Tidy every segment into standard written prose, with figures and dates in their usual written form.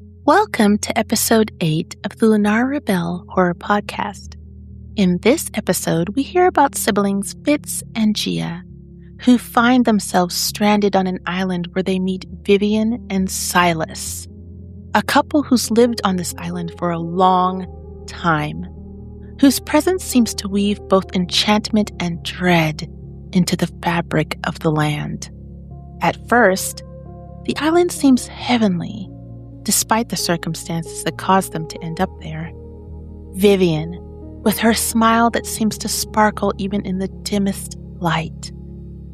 Welcome to episode 8 of the Lunara Rebelle Horror Podcast. In this episode, we hear about siblings Fitz and Gia, who find themselves stranded on an island where they meet Vivienne and Silas, a couple who's lived on this island for a long time, whose presence seems to weave both enchantment and dread into the fabric of the land. At first, the island seems heavenly, despite the circumstances that caused them to end up there. Vivienne, with her smile that seems to sparkle even in the dimmest light,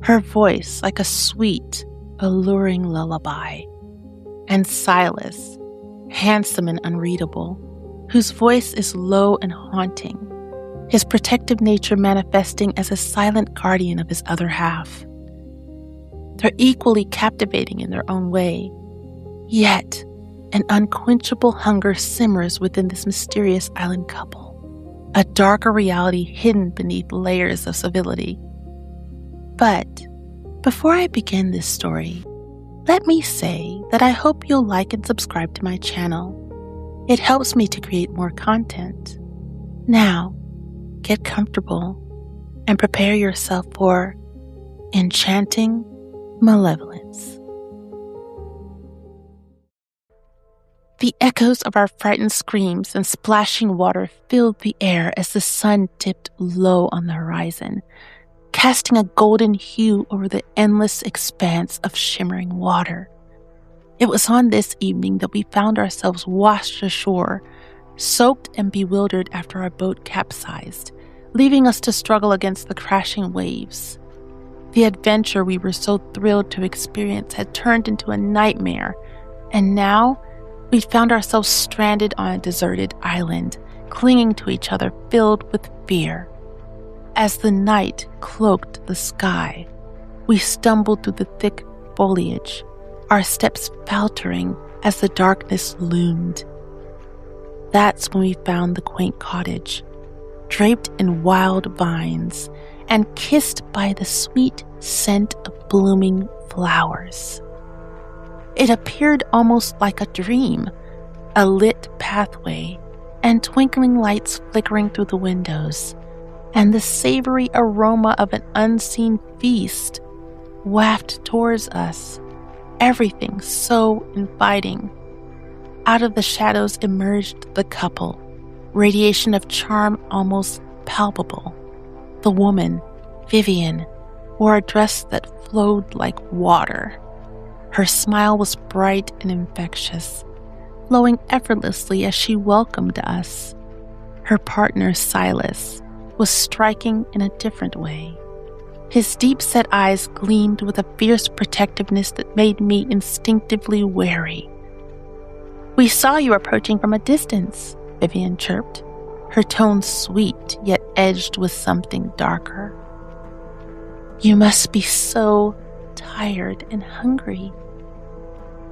her voice like a sweet, alluring lullaby. And Silas, handsome and unreadable, whose voice is low and haunting, his protective nature manifesting as a silent guardian of his other half. They're equally captivating in their own way, yet an unquenchable hunger simmers within this mysterious island couple, a darker reality hidden beneath layers of civility. But before I begin this story, let me say that I hope you'll like and subscribe to my channel. It helps me to create more content. Now, get comfortable and prepare yourself for enchanting malevolence. The echoes of our frightened screams and splashing water filled the air as the sun dipped low on the horizon, casting a golden hue over the endless expanse of shimmering water. It was on this evening that we found ourselves washed ashore, soaked and bewildered after our boat capsized, leaving us to struggle against the crashing waves. The adventure we were so thrilled to experience had turned into a nightmare, and now we found ourselves stranded on a deserted island, clinging to each other, filled with fear. As the night cloaked the sky, we stumbled through the thick foliage, our steps faltering as the darkness loomed. That's when we found the quaint cottage, draped in wild vines and kissed by the sweet scent of blooming flowers. It appeared almost like a dream, a lit pathway and twinkling lights flickering through the windows, and the savory aroma of an unseen feast wafted towards us, everything so inviting. Out of the shadows emerged the couple, radiation of charm almost palpable. The woman, Vivienne, wore a dress that flowed like water. Her smile was bright and infectious, flowing effortlessly as she welcomed us. Her partner, Silas, was striking in a different way. His deep-set eyes gleamed with a fierce protectiveness that made me instinctively wary. "We saw you approaching from a distance," Vivienne chirped, her tone sweet yet edged with something darker. "You must be so tired and hungry."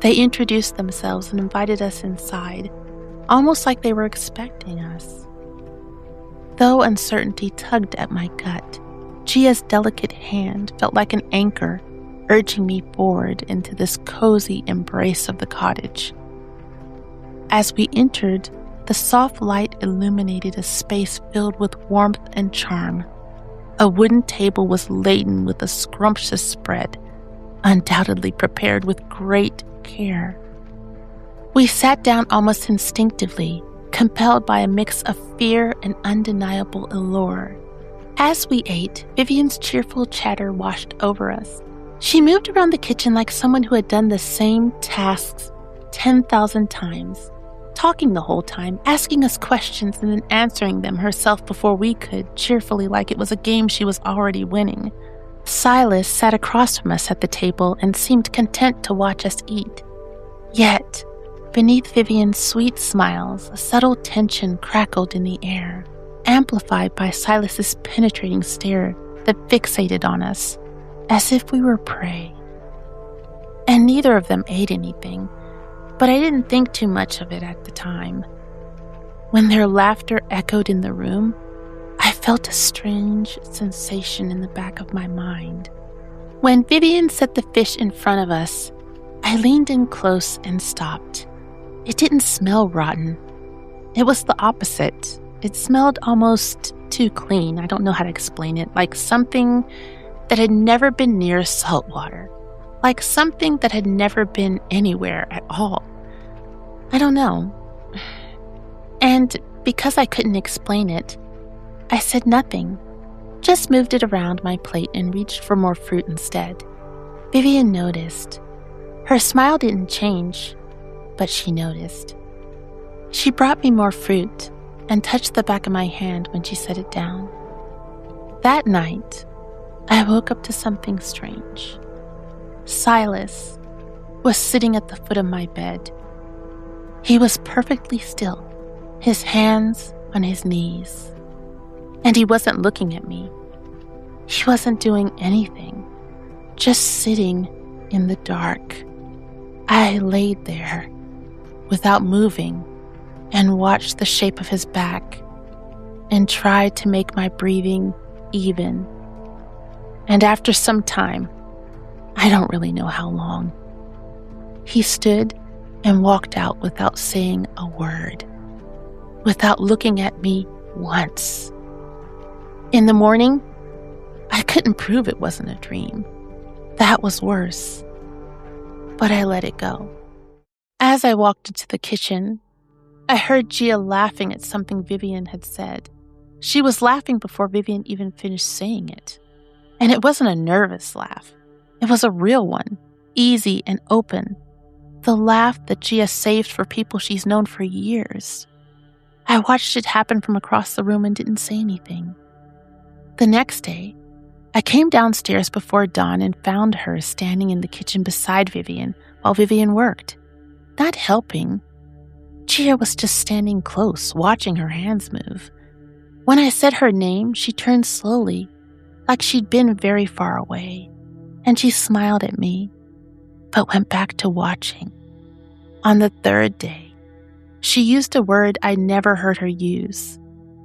They introduced themselves and invited us inside, almost like they were expecting us. Though uncertainty tugged at my gut, Gia's delicate hand felt like an anchor, urging me forward into this cozy embrace of the cottage. As we entered, the soft light illuminated a space filled with warmth and charm. A wooden table was laden with a scrumptious spread, undoubtedly prepared with great care. We sat down almost instinctively, compelled by a mix of fear and undeniable allure. As we ate, Vivienne's cheerful chatter washed over us. She moved around the kitchen like someone who had done the same tasks 10,000 times, talking the whole time, asking us questions and then answering them herself before we could, cheerfully like it was a game she was already winning. Silas sat across from us at the table and seemed content to watch us eat. Yet, beneath Vivienne's sweet smiles, a subtle tension crackled in the air, amplified by Silas's penetrating stare that fixated on us, as if we were prey. And neither of them ate anything, but I didn't think too much of it at the time. When their laughter echoed in the room, I felt a strange sensation in the back of my mind. When Vivienne set the fish in front of us, I leaned in close and stopped. It didn't smell rotten. It was the opposite. It smelled almost too clean. I don't know how to explain it. Like something that had never been near salt water. Like something that had never been anywhere at all. I don't know. And because I couldn't explain it, I said nothing. Just moved it around my plate and reached for more fruit instead. Vivienne noticed. Her smile didn't change, but she noticed. She brought me more fruit and touched the back of my hand when she set it down. That night, I woke up to something strange. Silas was sitting at the foot of my bed. He was perfectly still, his hands on his knees. And he wasn't looking at me. He wasn't doing anything, just sitting in the dark. I laid there without moving and watched the shape of his back and tried to make my breathing even. And after some time, I don't really know how long, he stood and walked out without saying a word, without looking at me once. In the morning, I couldn't prove it wasn't a dream. That was worse. But I let it go. As I walked into the kitchen, I heard Gia laughing at something Vivienne had said. She was laughing before Vivienne even finished saying it. And it wasn't a nervous laugh. It was a real one, easy and open. The laugh that Gia saved for people she's known for years. I watched it happen from across the room and didn't say anything. The next day, I came downstairs before dawn and found her standing in the kitchen beside Vivienne while Vivienne worked. Not helping. Gia was just standing close, watching her hands move. When I said her name, she turned slowly, like she'd been very far away, and she smiled at me, but went back to watching. On the third day, she used a word I never heard her use,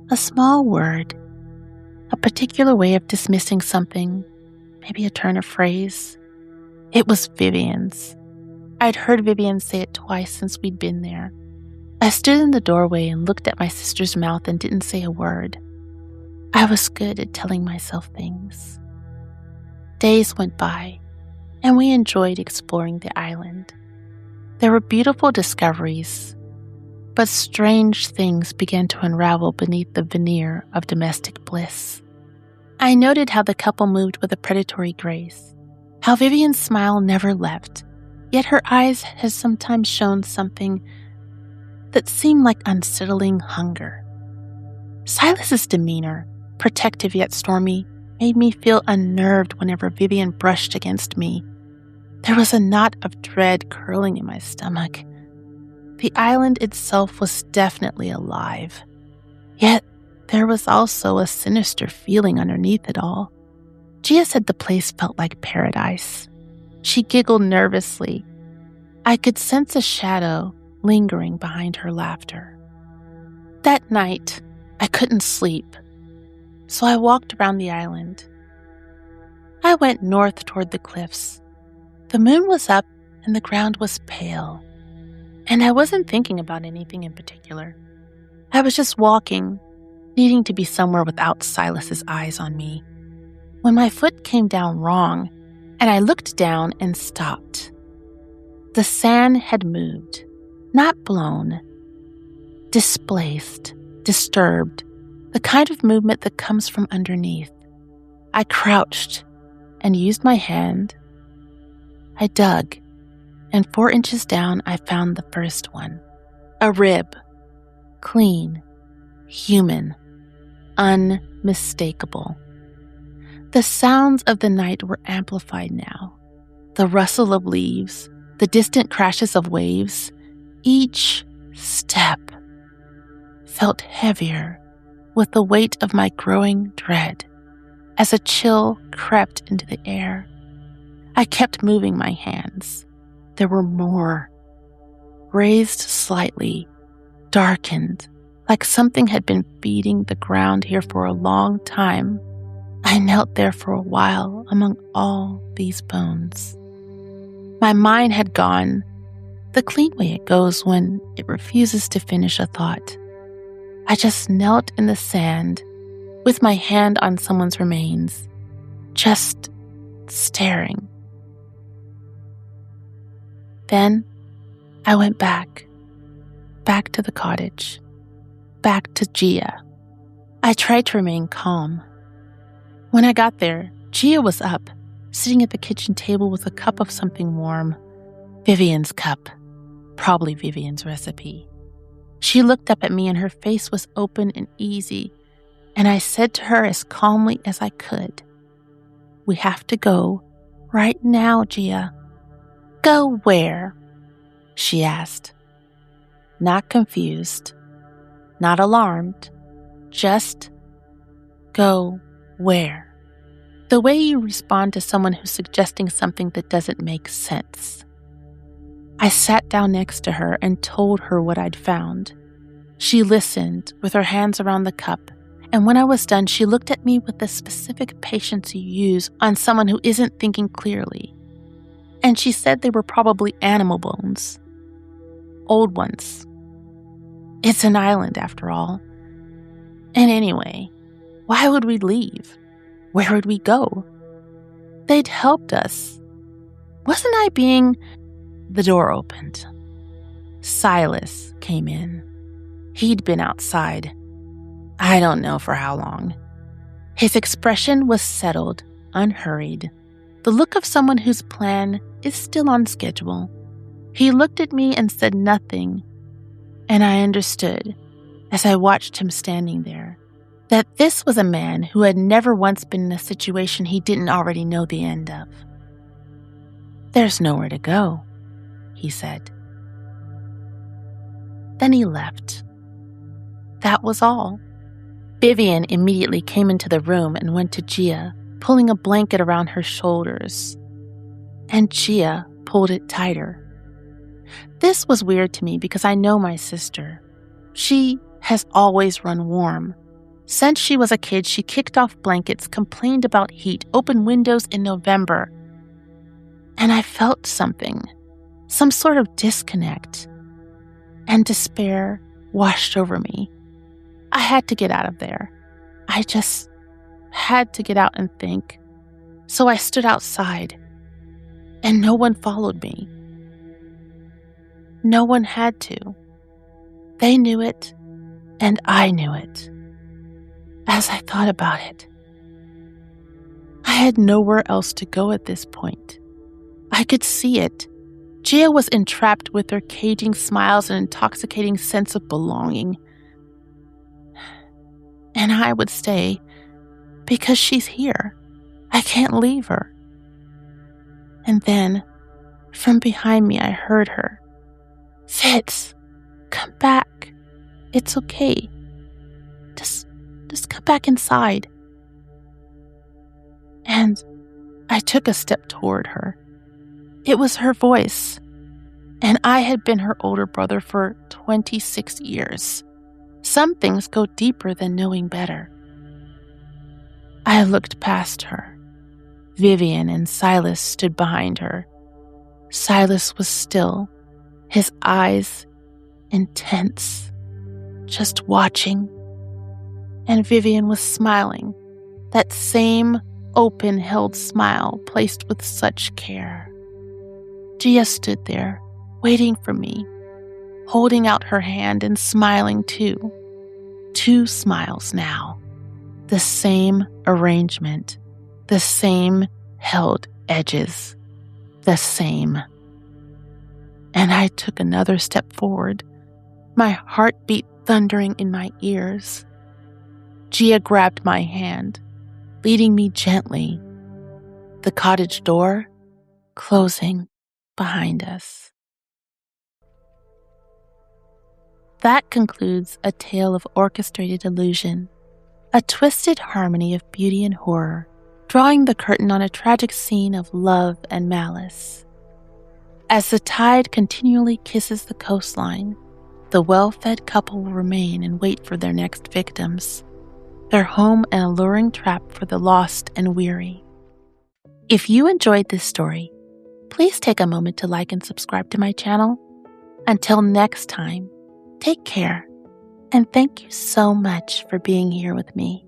a small word, a particular way of dismissing something, maybe a turn of phrase. It was Vivienne's. I'd heard Vivienne say it twice since we'd been there. I stood in the doorway and looked at my sister's mouth and didn't say a word. I was good at telling myself things. Days went by, and we enjoyed exploring the island. There were beautiful discoveries, but strange things began to unravel beneath the veneer of domestic bliss. I noted how the couple moved with a predatory grace, how Vivienne's smile never left, yet her eyes had sometimes shown something that seemed like unsettling hunger. Silas's demeanor, protective yet stormy, made me feel unnerved whenever Vivienne brushed against me. There was a knot of dread curling in my stomach. The island itself was definitely alive. Yet there was also a sinister feeling underneath it all. Gia said the place felt like paradise. She giggled nervously. I could sense a shadow lingering behind her laughter. That night, I couldn't sleep, so I walked around the island. I went north toward the cliffs. The moon was up and the ground was pale, and I wasn't thinking about anything in particular. I was just walking, needing to be somewhere without Silas's eyes on me, when my foot came down wrong, and I looked down and stopped. The sand had moved, not blown, displaced, disturbed, the kind of movement that comes from underneath. I crouched and used my hand. I dug, and 4 inches down I found the first one. A rib. Clean. Human. Unmistakable. The sounds of the night were amplified now. The rustle of leaves, the distant crashes of waves, each step felt heavier with the weight of my growing dread as a chill crept into the air. I kept moving my hands. There were more. Raised slightly, darkened, like something had been feeding the ground here for a long time. I knelt there for a while among all these bones. My mind had gone, the clean way it goes when it refuses to finish a thought. I just knelt in the sand with my hand on someone's remains, just staring. Then I went back to the cottage, back to Gia. I tried to remain calm. When I got there, Gia was up, sitting at the kitchen table with a cup of something warm. Vivienne's cup, probably Vivienne's recipe. She looked up at me and her face was open and easy, and I said to her as calmly as I could, "We have to go right now, Gia." "Go where?" she asked. Not confused, not alarmed, just go where? The way you respond to someone who's suggesting something that doesn't make sense. I sat down next to her and told her what I'd found. She listened with her hands around the cup, and when I was done, she looked at me with the specific patience you use on someone who isn't thinking clearly. And she said they were probably animal bones. Old ones. It's an island, after all. And anyway, why would we leave? Where would we go? They'd helped us. Wasn't I being... The door opened. Silas came in. He'd been outside. I don't know for how long. His expression was settled, unhurried. The look of someone whose plan is still on schedule. He looked at me and said nothing, and I understood, as I watched him standing there, that this was a man who had never once been in a situation he didn't already know the end of. "There's nowhere to go," he said. Then he left. That was all. Vivienne immediately came into the room and went to Gia, pulling a blanket around her shoulders. And Gia pulled it tighter. This was weird to me because I know my sister. She has always run warm. Since she was a kid, she kicked off blankets, complained about heat, opened windows in November. And I felt something, some sort of disconnect. And despair washed over me. I had to get out of there. I just had to get out and think. So I stood outside, and no one followed me. No one had to. They knew it, and I knew it. As I thought about it, I had nowhere else to go at this point. I could see it. Gia was entrapped with her caging smiles and intoxicating sense of belonging. And I would stay because she's here. I can't leave her. And then, from behind me, I heard her. "Fitz, come back. It's okay. Just come back inside." And I took a step toward her. It was her voice, and I had been her older brother for 26 years. Some things go deeper than knowing better. I looked past her. Vivienne and Silas stood behind her. Silas was still, his eyes intense, just watching. And Vivienne was smiling, that same open-held smile placed with such care. Gia stood there, waiting for me, holding out her hand and smiling too. 2 smiles now. The same arrangement, the same held edges, the same. And I took another step forward, my heartbeat thundering in my ears. Gia grabbed my hand, leading me gently, the cottage door closing behind us. That concludes A Tale of Orchestrated Illusion, a twisted harmony of beauty and horror, drawing the curtain on a tragic scene of love and malice. As the tide continually kisses the coastline, the well-fed couple will remain and wait for their next victims, their home an alluring trap for the lost and weary. If you enjoyed this story, please take a moment to like and subscribe to my channel. Until next time, take care, and thank you so much for being here with me.